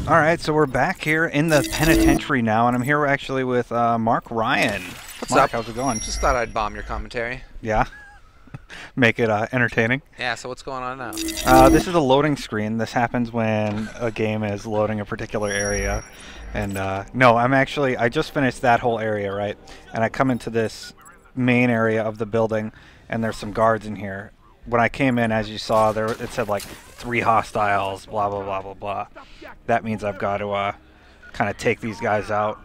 Alright, so we're back here in the penitentiary now, and I'm here actually with Mark Ryan. What's Mark, up? how's it going? Just thought I'd bomb your commentary. Yeah? Make it entertaining? Yeah, so what's going on now? This is a loading screen. This happens when a game is loading a particular area. And, no, I just finished that whole area, right? And I come into this main area of the building, and there's some guards in here. When I came in, as you saw, it said like 3 hostiles, blah, blah, blah, blah, blah. That means I've got to kind of take these guys out.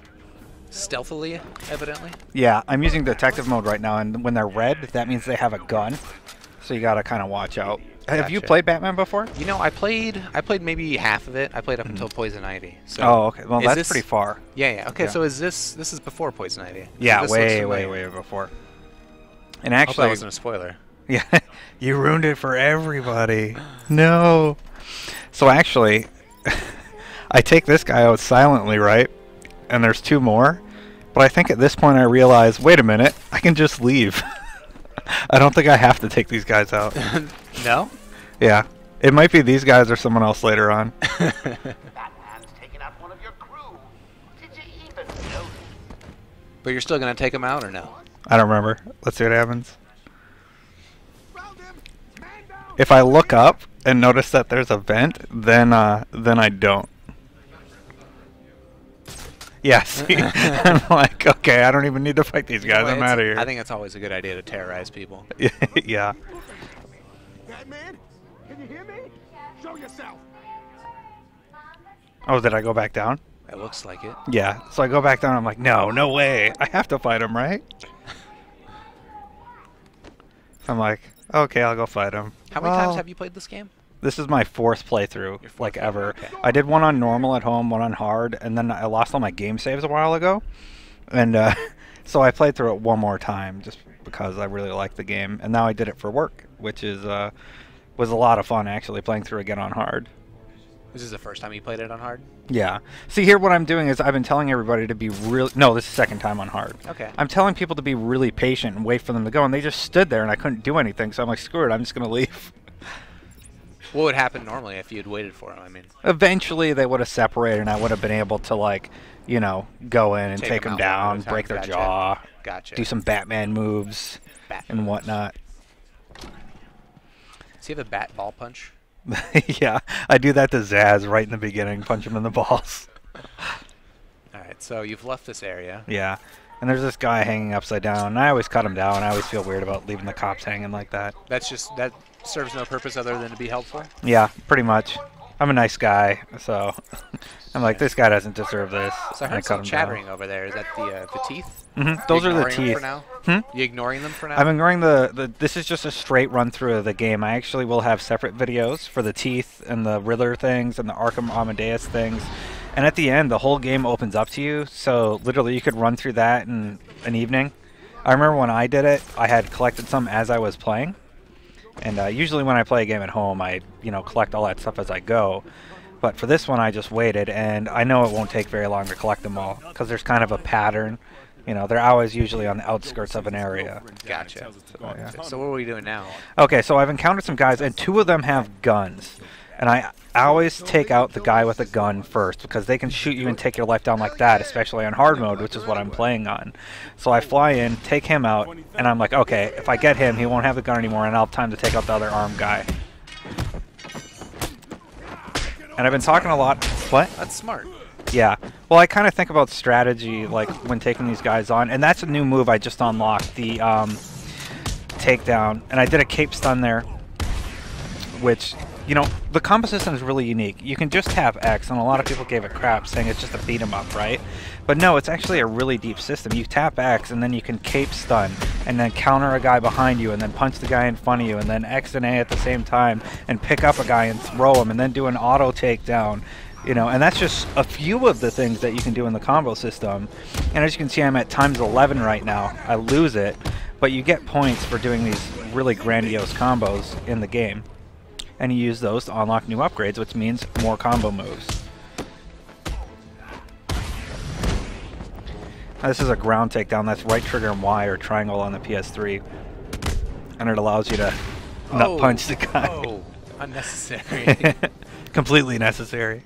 Stealthily, evidently? Yeah, I'm using detective mode right now, and when they're red, that means they have a gun. So you got to kind of watch out. Gotcha. Have you played Batman before? You know, I played maybe half of it. I played up until Poison Ivy. So Oh, okay. Well, that's pretty far. Yeah, yeah. Okay, Yeah. so is this is before Poison Ivy? Yeah, This way, looks way, familiar. way before. And I hope that actually, wasn't a spoiler. yeah, you ruined it for everybody. No. So actually, I take this guy out silently, right? And there's 2 more. But I think at this point I realize, wait a minute, I can just leave. I don't think I have to take these guys out. No? Yeah. It might be these guys or someone else later on. Batman's taken out one of your crew. Did you even know? But you're still gonna take him out or no? I don't remember. Let's see what happens. If I look up and notice that there's a vent, then I don't. Yeah, see? I'm like, okay, I don't even need to fight these guys. Well, I'm out of here. I think it's always a good idea to terrorize people. Yeah. Batman, can you hear me? Show yourself. Oh, did I go back down? It looks like it. Yeah. So I go back down. I'm like, no way. I have to fight him, right? I'm like, okay, I'll go fight him. How many times have you played this game? This is my 4th playthrough, Your 4th like, playthrough, ever. okay. I did one on normal at home, one on hard, and then I lost all my game saves a while ago. And so I played through it one more time just because I really liked the game. And now I did it for work, which is was a lot of fun, actually, playing through again on hard. This is the first time you played it on hard? Yeah. See, here what I'm doing is I've been telling everybody to be really... No, this is the 2nd time on hard. Okay. I'm telling people to be really patient and wait for them to go, and they just stood there, and I couldn't do anything. So I'm like, screw it, I'm just going to leave. What would happen normally if you'd waited for him? I mean, Eventually, they would have separated, and I would have been able to, like, you know, go in and take them out one at down, a time. break their Gotcha. jaw, Gotcha. do some Batman moves and whatnot. Does he have a bat ball punch? Yeah, I do that to Zaz right in the beginning, punch him in the balls. Alright, so you've left this area. Yeah, and there's this guy hanging upside down, and I always cut him down. I always feel weird about leaving the cops hanging like that. That serves no purpose other than to be helpful? Yeah, pretty much. I'm a nice guy, so I'm like, this guy doesn't deserve this. So I and heard cut some him chattering down. over there. Is that the teeth? Those You are the ignoring them teeth. for now? You ignoring them for now? I'm ignoring this is just a straight run through of the game. I actually will have separate videos for the teeth and the Riddler things and the Arkham Amadeus things. And at the end, the whole game opens up to you. So literally you could run through that in an evening. I remember when I did it, I had collected some as I was playing. And usually when I play a game at home, I, you know, collect all that stuff as I go. But for this one, I just waited, and I know it won't take very long to collect them all, because there's kind of a pattern. You know, they're always usually on the outskirts of an area. Gotcha. yeah. So what are we doing now? Okay, so I've encountered some guys, and 2 of them have guns. And I always take out the guy with a gun first, because they can shoot you and take your life down like that, especially on hard mode, which is what I'm playing on. So I fly in, take him out, and I'm like, okay, if I get him, he won't have the gun anymore, and I'll have time to take out the other armed guy. And I've been talking a lot... What? That's smart. Yeah. Well, I kind of think about strategy, like, when taking these guys on. And that's a new move I just unlocked, the takedown. And I did a cape stun there, which, you know, the combo system is really unique. You can just have X, and a lot of people gave it crap, saying it's just a beat 'em up, right? But no, it's actually a really deep system. You tap X, and then you can cape stun, and then counter a guy behind you, and then punch the guy in front of you, and then X and A at the same time, and pick up a guy and throw him, and then do an auto takedown. You know, and that's just a few of the things that you can do in the combo system. And as you can see, I'm at times 11 right now. I lose it, but you get points for doing these really grandiose combos in the game. And you use those to unlock new upgrades, which means more combo moves. Now, this is a ground takedown. That's right trigger and Y or triangle on the PS3. And it allows you to nut punch the guy. Oh, unnecessary. Completely necessary.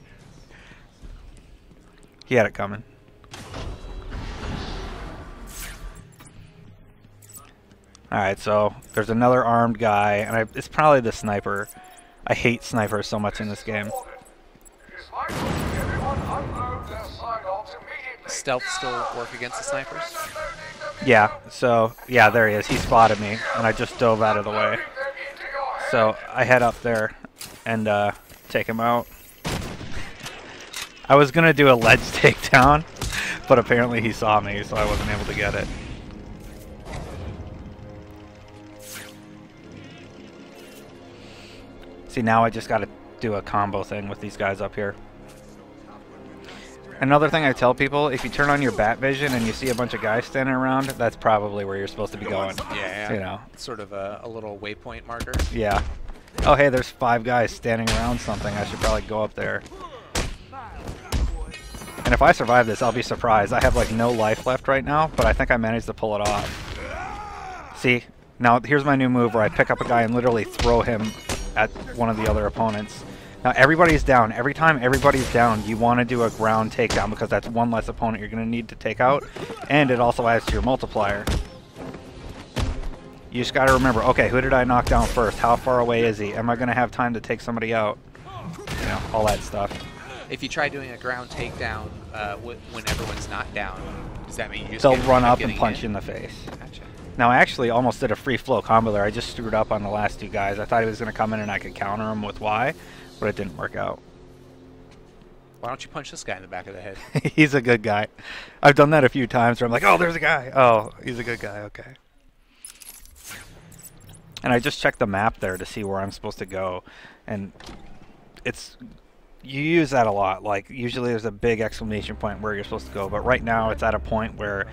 He had it coming. Alright, so there's another armed guy, and it's probably the sniper. I hate snipers so much in this game. Stealth still work against the snipers? Yeah, so, yeah, there he is. He spotted me, and I just dove out of the way. So I head up there and take him out. I was going to do a ledge takedown, but apparently he saw me, so I wasn't able to get it. See, now I just got to do a combo thing with these guys up here. Another thing I tell people, if you turn on your bat vision and you see a bunch of guys standing around, that's probably where you're supposed to be going. Yeah, you know. It's sort of a little waypoint marker. Yeah. Oh, hey, there's 5 guys standing around something. I should probably go up there. And if I survive this, I'll be surprised. I have like no life left right now, but I think I managed to pull it off. See, now here's my new move where I pick up a guy and literally throw him at one of the other opponents. Now everybody's down. Every time everybody's down, you want to do a ground takedown because that's one less opponent you're going to need to take out, and it also adds to your multiplier. You just got to remember, okay, who did I knock down first? How far away is he? Am I going to have time to take somebody out? You know, all that stuff. If you try doing a ground takedown when everyone's not down, does that mean you just They'll run up and punch you in the face. Gotcha. Now I actually almost did a free flow combo there. I just screwed up on the last 2 guys. I thought he was going to come in and I could counter him with Y, but it didn't work out. Why don't you punch this guy in the back of the head? He's a good guy. I've done that a few times where I'm like, oh, there's a guy. Oh, he's a good guy. Okay. And I just checked the map there to see where I'm supposed to go. And you use that a lot. Like, usually there's a big exclamation point where you're supposed to go. But right now it's at a point where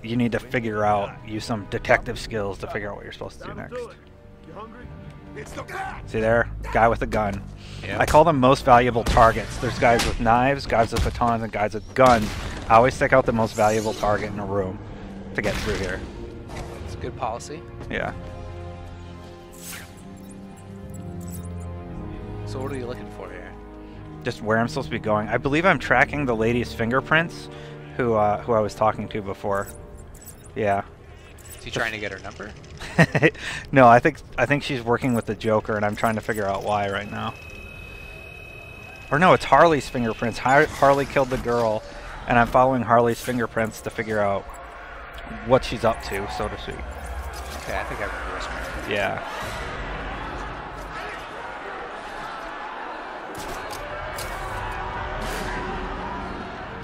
you need to figure out, use some detective skills to figure out what you're supposed to do next. See there? Guy with a gun. Yep. I call them most valuable targets. There's guys with knives, guys with batons, and guys with guns. I always take out the most valuable target in a room to get through here. It's a good policy. Yeah. So what are you looking for here? Just where I'm supposed to be going. I believe I'm tracking the lady's fingerprints, who I was talking to before. Yeah. Is he trying to get her number? No, I think she's working with the Joker, and I'm trying to figure out why right now. Or no, it's Harley's fingerprints. Harley killed the girl, and I'm following Harley's fingerprints to figure out what she's up to, so to speak. Okay, I think I remember this one. Yeah.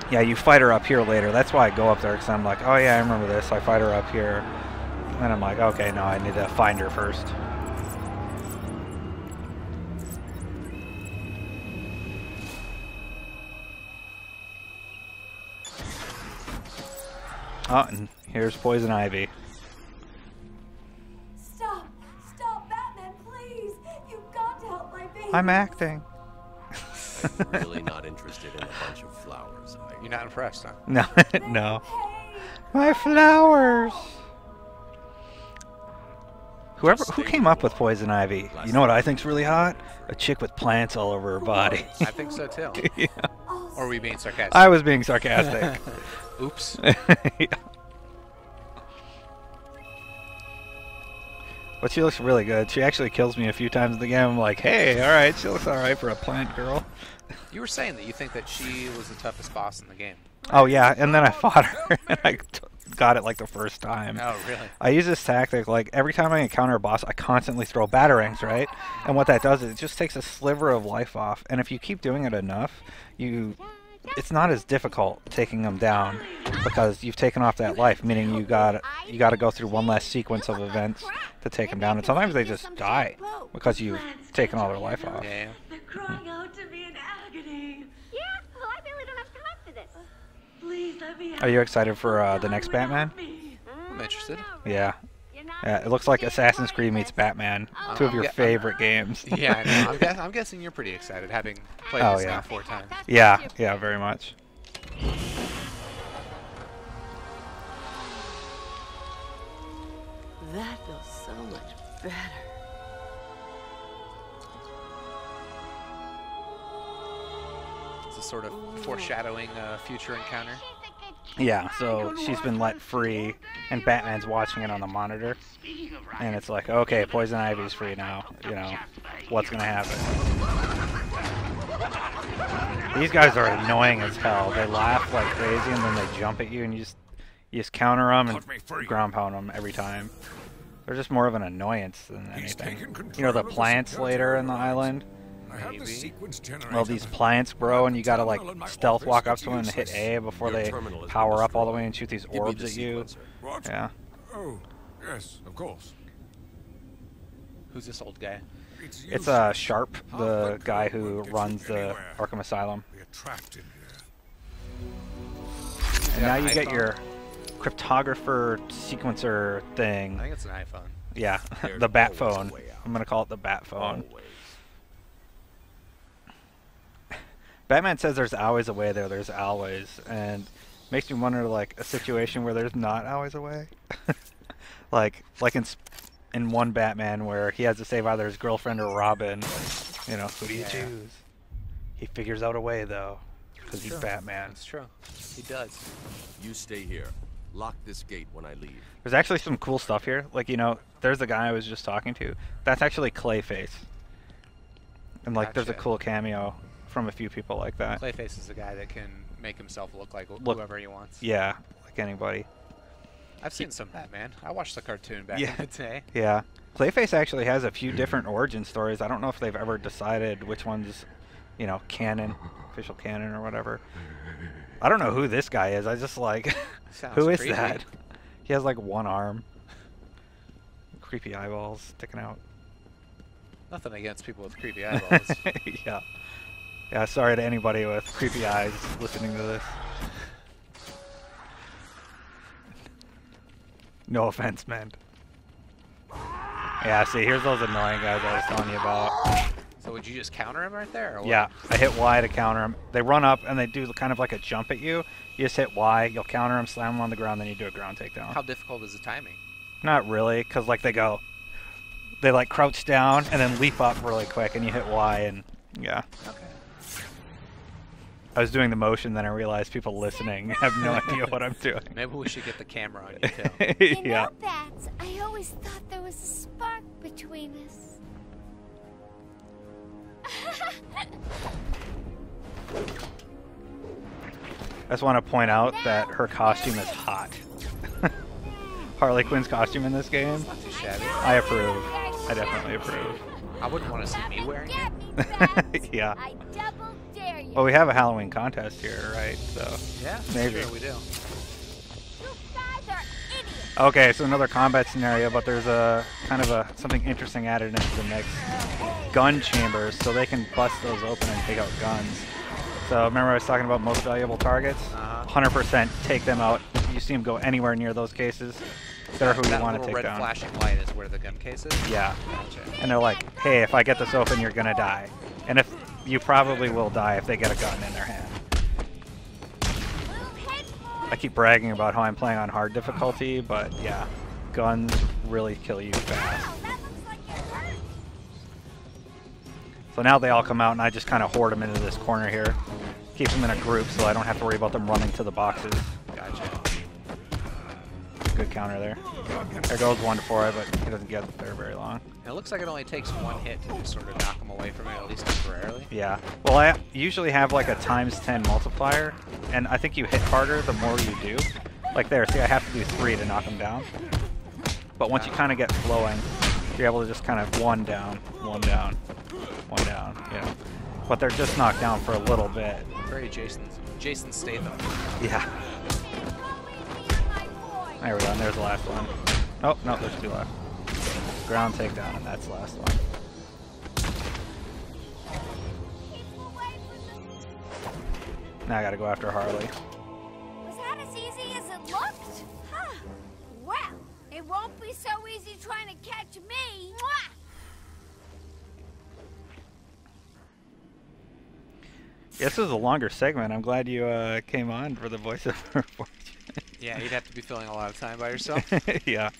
Yeah, you fight her up here later. That's why I go up there, because I'm like, oh yeah, I remember this. I fight her up here. And I'm like, okay, no, I need to find her first. Oh, and here's Poison Ivy. Stop! Stop, Batman, please! You've got to help my baby! I'm acting. Really not interested in a bunch of flowers. You're not impressed, huh? No, no. My flowers! Who came up with Poison Ivy? You know what I think's really hot? A chick with plants all over her body. I think so too. Yeah. Or are we being sarcastic? I was being sarcastic. Oops. Yeah. But she looks really good. She actually kills me a few times in the game. I'm like, hey, alright, she looks alright for a plant girl. You were saying that you think that she was the toughest boss in the game. Oh yeah, and then I fought her and I got it like the first time. Oh, really? I use this tactic, like every time I encounter a boss, I constantly throw batarangs, right? And what that does is it just takes a sliver of life off, and if you keep doing it enough, it's not as difficult taking them down because you've taken off that life, meaning you got to go through one last sequence of events to take them down, and sometimes they just die because you've taken all their life off. Yeah. They're crying out to me in agony. Yeah, well, I really don't have time for this. Please let me. Are you excited for the next Batman? I'm interested. Yeah. Yeah, it looks like Assassin's Creed meets Batman, two of your favorite games. Yeah, I know. I'm guessing you're pretty excited, having played this now 4 times. Yeah, yeah, very much. That feels so much better. It's a sort of foreshadowing a future encounter. Yeah, so she's been let free, and Batman's watching it on the monitor. And it's like, okay, Poison Ivy's free now. You know, what's gonna happen? These guys are annoying as hell. They laugh like crazy, and then they jump at you, and you just counter them and ground pound them every time. They're just more of an annoyance than anything. You know the plants later in the island? Well, these plants grow, and you gotta like stealth walk up to them and hit A before they power up all the way and shoot these orbs at you. What? Yeah. Oh, yes, of course. Who's this old guy? It's Sharp, the guy who runs the Arkham Asylum. We are trapped in here. And now you get your cryptographer sequencer thing. I think it's an iPhone. Yeah, the Bat phone. I'm gonna call it the Bat phone. Batman says there's always a way there. There's always, and makes me wonder like a situation where there's not always a way. like in one Batman where he has to save either his girlfriend or Robin. You know, who do you choose? He figures out a way though, because he's Batman. It's true. He does. You stay here. Lock this gate when I leave. There's actually some cool stuff here. Like, you know, there's the guy I was just talking to. That's actually Clayface. And like, there's a cool cameo from a few people like that. Clayface is the guy that can make himself look like whoever he wants. Yeah, like anybody. I've seen some Batman. I watched the cartoon back in the day. Yeah. Clayface actually has a few different origin stories. I don't know if they've ever decided which one's, you know, canon, official canon or whatever. I don't know who this guy is. I just like, who is that? He has like one arm. Creepy eyeballs sticking out. Nothing against people with creepy eyeballs. Yeah. Yeah, sorry to anybody with creepy eyes listening to this. No offense meant. Yeah, see, here's those annoying guys I was telling you about. So would you just counter him right there? Or what? Yeah, I hit Y to counter them. They run up and they do kind of like a jump at you. You just hit Y, you'll counter them, slam them on the ground, then you do a ground takedown. How difficult is the timing? Not really, because like they like crouch down and then leap up really quick, and you hit Y, and yeah. Okay. I was doing the motion, then I realized people listening have no idea what I'm doing. Maybe we should get the camera on you too. You Yeah. know, Bats, I always thought there was a spark between us. I just want to point out that her costume is hot. Harley Quinn's costume in this game, Not too shabby. I approve. I definitely approve. I wouldn't want to see me wearing it. Get me, Bats. Yeah. I double dare you. Well, we have a Halloween contest here, right? So Yeah, maybe. sure we do. You guys are idiots. Okay, so another combat scenario, but there's a kind of something interesting added into the mix. Gun chambers, so they can bust those open and take out guns. So remember I was talking about most valuable targets? 100% take them out. If you see them go anywhere near those cases, they're who you want to take That down. little red flashing light is where the gun case is? Yeah. Gotcha. And they're like, hey, if I get this open, you're going to die. And if you probably will die if they get a gun in their hand. I keep bragging about how I'm playing on hard difficulty, but yeah, guns really kill you fast. So now they all come out, and I just kind of hoard them into this corner here. Keeps them in a group so I don't have to worry about them running to the boxes. Gotcha. Good counter there. There goes one for it, but he doesn't get there very long. It looks like it only takes one hit to just sort of knock him away from it, at least temporarily. Yeah. Well, I usually have like a ×10 multiplier, and I think you hit harder the more you do. Like there, see, I have to do 3 to knock him down. But once you kind of get flowing, you're able to just kind of one down, one down, one down, you know. But they're just knocked down for a little bit. Very Jason Statham. Yeah. There we go, and there's the last one. Oh, no, there's 2 left. Ground takedown, and that's the last one. Now I gotta go after Harley. Was that as easy as it looked? Huh. Well, it won't be so easy trying to catch me. Mwah! This was a longer segment. I'm glad you came on for the voiceover. Yeah, you'd have to be filling a lot of time by yourself. Yeah.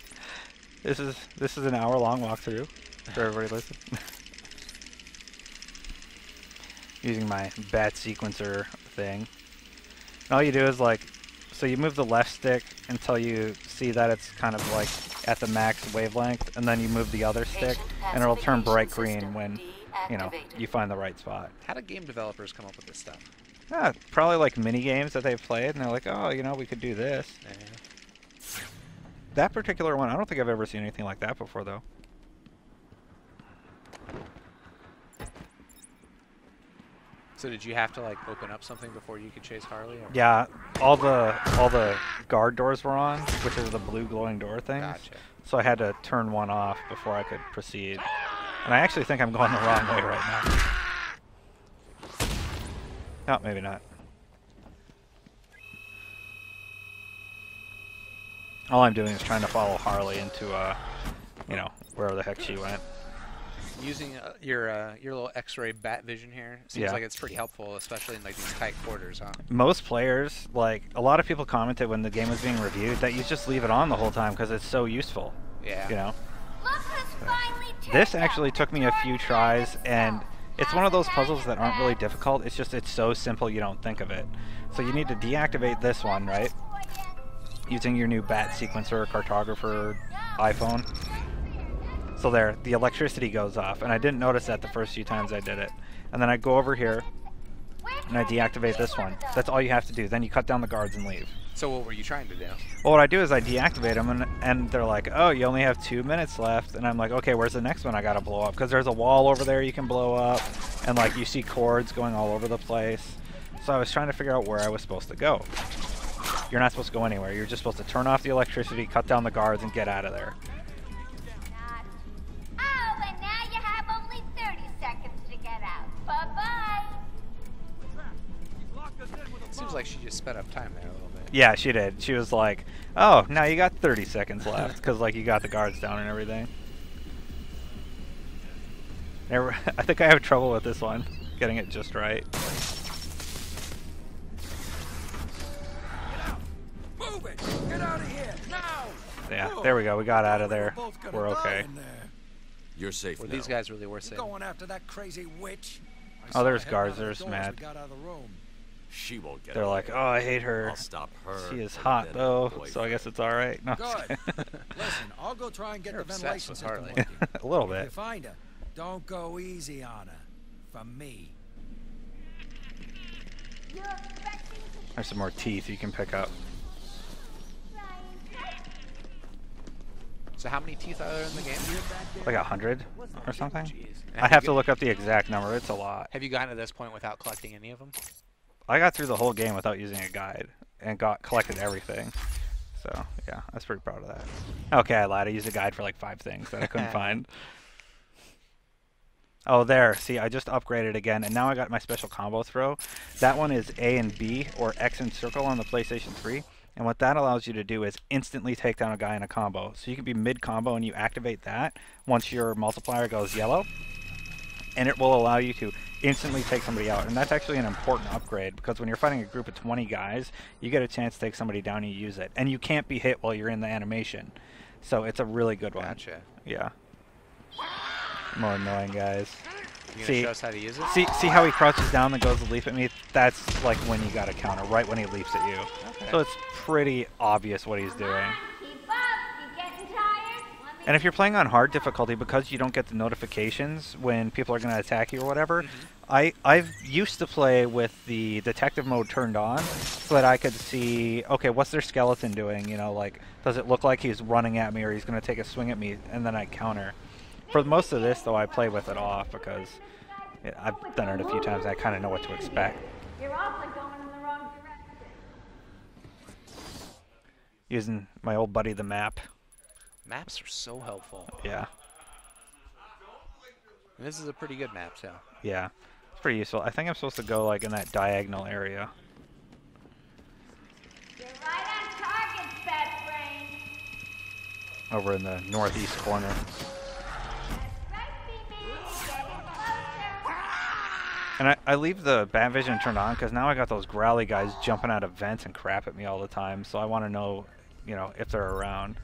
This is an hour-long walkthrough for everybody listening. using my bat sequencer thing. And all you do is like, so you move the left stick until you see that it's kind of like at the max wavelength, and then you move the other stick, and it'll turn bright green when, you know, you find the right spot. How do game developers come up with this stuff? Probably like mini games that they've played, and they're like, oh, you know, we could do this. That particular one, I don't think I've ever seen anything like that before, though. So did you have to like open up something before you could chase Harley? Or? Yeah, all the guard doors were on, which is the blue glowing door things. Gotcha. So I had to turn one off before I could proceed. And I actually think I'm going the wrong way right now. Oh, maybe not. All I'm doing is trying to follow Harley into, you know, wherever the heck she went. Using your little X-ray bat vision here seems like it's pretty helpful, especially in like these tight quarters, huh? Most players, like a lot of people commented when the game was being reviewed that you just leave it on the whole time because it's so useful. Yeah. You know. This This actually took me a few tries, and it's one of those puzzles that aren't really difficult. It's just it's so simple you don't think of it. So you need to deactivate this one, right? Using your new bat sequencer cartographer iPhone. So there, the electricity goes off, and I didn't notice that the first few times I did it. And then I go over here, and I deactivate this one. That's all you have to do. Then you cut down the guards and leave. So what were you trying to do? Well, what I do is I deactivate them, and they're like, oh, you only have 2 minutes left. And I'm like, okay, where's the next one I gotta blow up? Because there's a wall over there you can blow up, and like you see cords going all over the place. So I was trying to figure out where I was supposed to go. You're not supposed to go anywhere. You're just supposed to turn off the electricity, cut down the guards, and get out of there. Oh, and now you have only 30 seconds to get out. Bye-bye. Seems like she just sped up time there a little bit. Yeah, she did. She was like, oh, now you got 30 seconds left, because like you got the guards down and everything. I think I have trouble with this one, getting it just right. Move it! Get out of here now! Yeah, there we go. We got out of there. We're okay. You're safe Were now. these guys really worth saving? Going after that crazy witch. Oh, there's guards. They're just mad. She won't get They're away. like, oh, I hate her. I'll stop her. She is and hot, then though, boyfriend. so I guess it's all right. No, Good. Listen, I'll go try and get You're the obsessed ventilation with system Harley. working. a little If you bit. find her, don't go easy on her. From me. There's some more teeth you can pick up. So how many teeth are there in the game? Like 100 or something. Jeez. I have to look up the exact number. It's a lot. Have you gotten to this point without collecting any of them? I got through the whole game without using a guide and collected everything. So yeah, I was pretty proud of that. Okay, I lied. I used a guide for like 5 things that I couldn't find. Oh, there. See, I just upgraded again, and now I got my special combo throw. That one is A and B, or X and circle on the PlayStation 3. And what that allows you to do is instantly take down a guy in a combo. So you can be mid-combo and you activate that once your multiplier goes yellow. And it will allow you to instantly take somebody out. And that's actually an important upgrade, because when you're fighting a group of 20 guys, you get a chance to take somebody down and you use it. And you can't be hit while you're in the animation. So it's a really good one. Gotcha. Yeah. More annoying guys. You gonna show us how to use it? See how he crouches down and goes to leap at me? That's like when you gotta counter, right when he leaps at you. Okay. So it's pretty obvious what he's doing. Keep up. You getting tired? And if you're playing on hard difficulty, because you don't get the notifications when people are gonna attack you or whatever, I've used to play with the detective mode turned on so that I could see, okay, what's their skeleton doing? You know, like, does it look like he's running at me or he's gonna take a swing at me, and then I counter. For most of this, though, I play with it off because I've done it a few times. I kind of know what to expect. You're awfully going in the wrong direction. Using my old buddy, the map. Maps are so helpful. Yeah. And this is a pretty good map, so. Yeah. It's pretty useful. I think I'm supposed to go, like, in that diagonal area. You're right on target, Fat Brain. Over in the northeast corner. And I leave the bat vision turned on because now I got those growly guys jumping out of vents and crap at me all the time. So I want to know, you know, if they're around.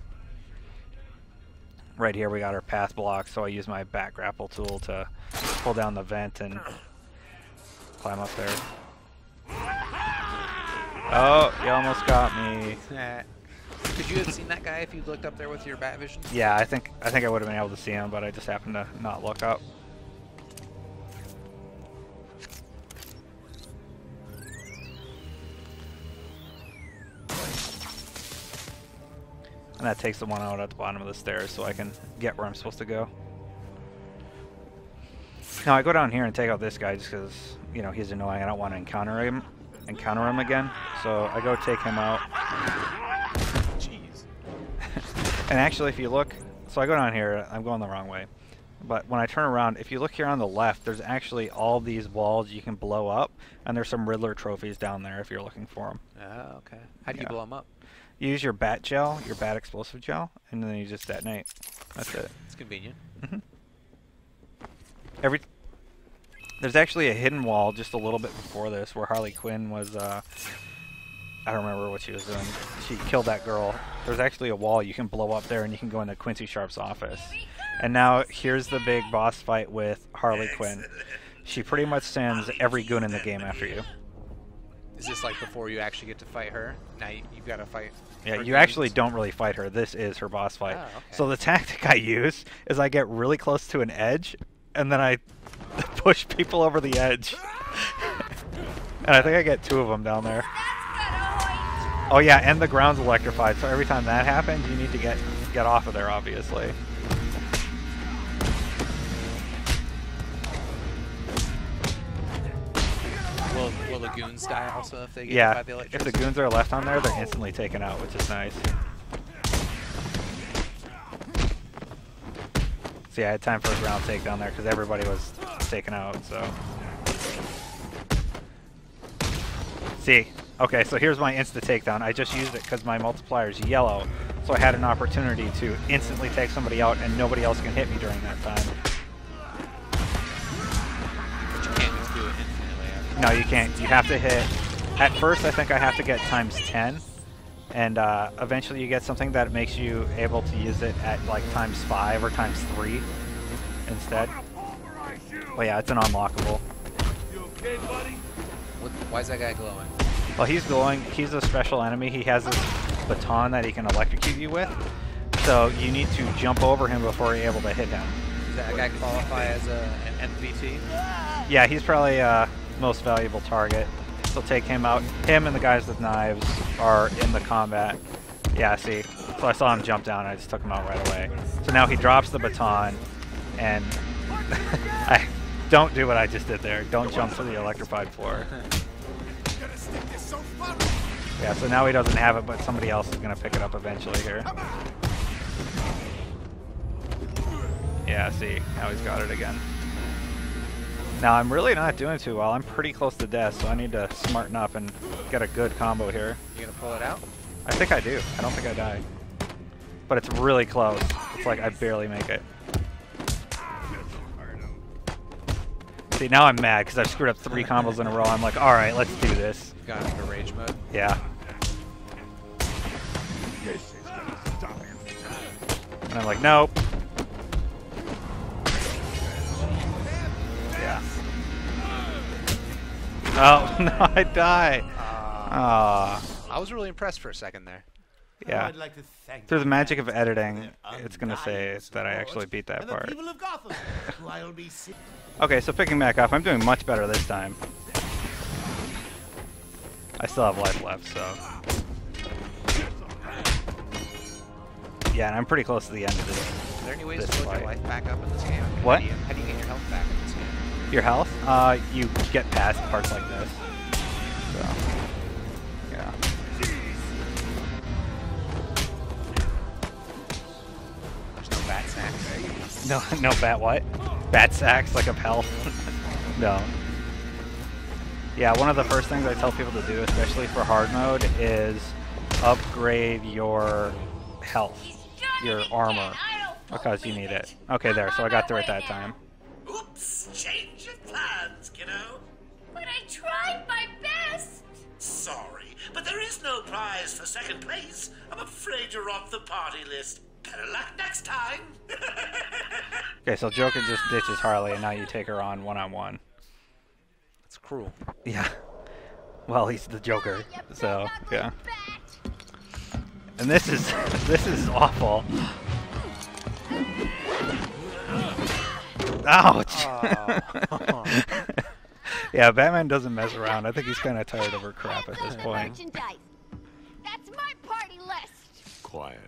Right here we got our path block, so I use my bat grapple tool to pull down the vent and climb up there. Oh, you almost got me. Could you have seen that guy if you looked up there with your bat vision? Yeah, I think I would have been able to see him, but I just happened to not look up. And that takes the one out at the bottom of the stairs, so I can get where I'm supposed to go. Now I go down here and take out this guy just because, you know, he's annoying. I don't want to encounter him again. So I go take him out. Jeez. And actually, if you look, so I go down here. I'm going the wrong way. But when I turn around, if you look here on the left, there's actually all these walls you can blow up, and there's some Riddler trophies down there if you're looking for them. Oh, okay. How do you blow them up? You use your bat gel, your bat explosive gel, and then you just detonate. That's it. It's convenient. There's actually a hidden wall just a little bit before this where Harley Quinn was, I don't remember what she was doing. She killed that girl. There's actually a wall you can blow up there and you can go into Quincy Sharp's office. And now here's the big boss fight with Harley Quinn. She pretty much sends every goon in the game after you. Is this like before you actually get to fight her? Now you've got to fight. Yeah, you actually don't really fight her. This is her boss fight. Oh, okay. So the tactic I use is I get really close to an edge, and then I push people over the edge. And I think I get 2 of them down there. Oh yeah, and the ground's electrified, so every time that happens, you need to get off of there, obviously. Will the goons die also if they get hit Yeah, by the if electricity? the goons are left on there, they're instantly taken out, which is nice. See, I had time for a ground takedown there because everybody was taken out, so. See, okay, so here's my insta takedown. I just used it because my multiplier is yellow, so I had an opportunity to instantly take somebody out and nobody else can hit me during that time. But you can't just do it infinitely. No, you can't. You have to hit. At first, I think I have to get times 10, and eventually you get something that makes you able to use it at like times 5 or times 3 instead. But yeah, it's an unlockable. You okay, buddy? Why is that guy glowing? Well, he's glowing. He's a special enemy. He has this baton that he can electrocute you with. So you need to jump over him before you're able to hit him. Does that guy qualify as an MVP? Yeah, he's probably most valuable target. So take him out. Him and the guys with knives are in the combat. Yeah, see. So I saw him jump down and I just took him out right away. So now he drops the baton and I don't do what I just did there. Don't jump to the electrified floor. Yeah, so now he doesn't have it, but somebody else is going to pick it up eventually here. Yeah, see. Now he's got it again. Now, I'm really not doing too well. I'm pretty close to death, so I need to smarten up and get a good combo here. You gonna pull it out? I think I do. I don't think I die. But it's really close. It's like I barely make it. See, now I'm mad because I've screwed up 3 combos in a row. I'm like, alright, let's do this. You got into rage mode? Yeah. And I'm like, nope. Yeah. Oh, no, I die. I was really impressed for a second there. Yeah. I'd like to thank Through the my magic of fans editing, for their it's going to say undying that I support, actually beat that and the part. people of Gotham, who I'll be seeing. Okay, so picking back up, I'm doing much better this time. I still have life left, so. Yeah, and I'm pretty close to the end of this. Are there any ways this to build your fight. life back up in this game? What? How do you get your health back in this game? Your health? You get past parts like this. So, yeah. There's no bat sacks. No bat what? Bat sacks like of health? No. Yeah, one of the first things I tell people to do, especially for hard mode, is upgrade your health, your armor, because you need it. Okay, there, so I got through it that time. Oops, change of plans, kiddo. But I tried my best. Sorry, but there is no prize for second place. I'm afraid you're off the party list. Better luck next time. Okay, so Joker just ditches Harley, and now you take her on one-on-one. It's cruel. Yeah. Well, he's the Joker, so yeah. And this is awful. Ouch! Oh. Yeah, Batman doesn't mess around. I think he's kind of tired of her crap at this point. Merchandise. That's my party list. Quiet.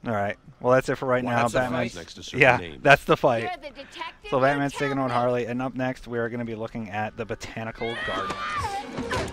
All right. Well, that's it for right now. That's the Batman's fight? Next to certain yeah, names. that's the fight. You're the detective. So you Batman's tell taking on me. Harley, and up next we are going to be looking at the Botanical Gardens.